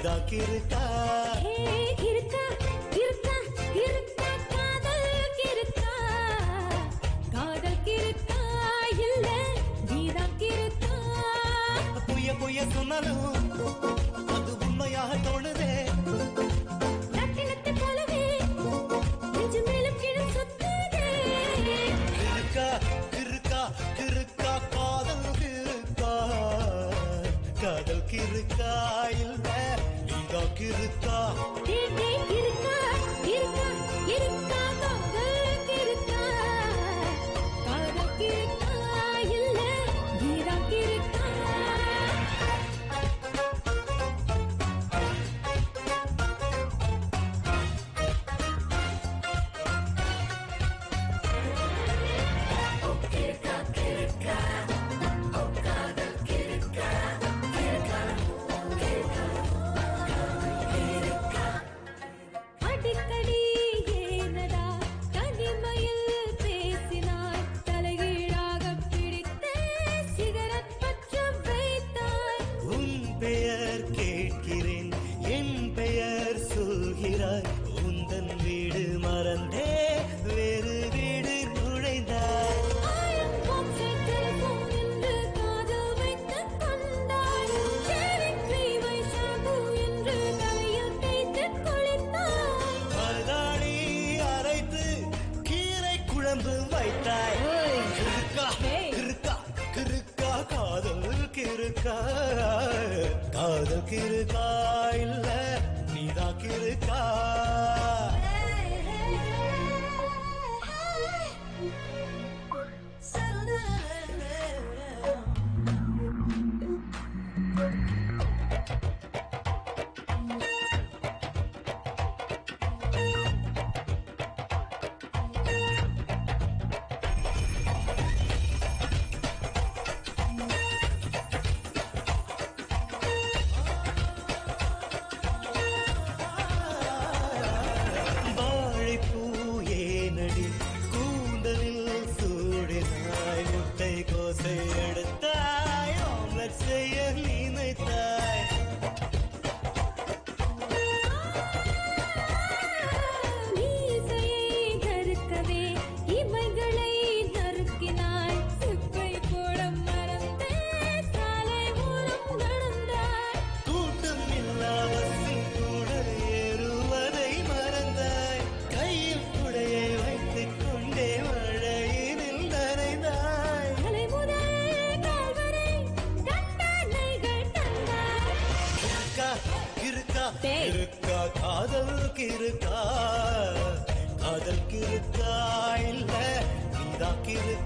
நீதான் கிறுக்கா. கிறுக்கா கிறுக்கா கிறுக்கா காதல் கிறுக்கா காதல் கிறுக்கா இல்ல நீதான் கிறுக்கா. பொய்ய பொய்ய சொன்னாலும் அது உண்மையாக தோணுதே. ரத்தினத்தை போலவே நெஞ்சு மேலும் கீழும் சுத்துதே. கிறுக்கா கிறுக்கா கிறுக்கா காதல் கிறுக்கா காதல் கிறுக்கா இல்ல நீதான் கிறுக்கா. கிறுக்கா கிறுக்கா கிறுக்கா காதல் கிறுக்கா காதல் கிறுக்கா இல்ல நீதான் கிறுக்கா. அடிக்கடி ஏனடா தனிமையில் பேசினாய் தலைகீழாக பிடித்து சிகரெட் பற்ற வைத்தாய். உன் பெயர் கேட்கிறேன் என் பெயர் சொல்கிறாய். உந்தன் வீடு மறந்தே வேறு வீடு நுழைந்தாய். ஆயிரம் போக்சை டெலிபோன் என்று காதல் வைத்துக் கொண்டாய். சேரி கிரீமை ஷாம்பு என்று தலையில் தேய்த்துக் குளித்தாய். மருதாணி அரைத்து கீரை குழம்பு வைத்தாய். கிறுக்கா கிறுக்கா கிறுக்கா காதல் கிறுக்கா காதல் கிறுக்கா இல்ல நீதான் கிறுக்கா. வாழைப்பூ ஏனடி கூந்தலில் சூடினாய். முட்டை கோசை எடுத்தாய் ஆம்லெட் செய்ய நினைத்தாய். மீசையை நறுக்கவே இமைகளை நறுக்கினாய். சிப்பை போட மறந்தே சாலை மூலம் நடந்தாய். கூட்டம் இல்லாவசின் கூட ஏறுவதை மறந்தாய். கையில் குடையை வைத்துக் கொண்டே மழையினில் நனைந்தாய். தலை முதல் கால் வரை தண்டனைகள் தந்தாய். கிறுக்கா கிறுக்கா டேய். கிறுக்கா காதல் கிறுக்கா காதல் கிறுக்கா இல்ல நீதான் கிறுக்கா.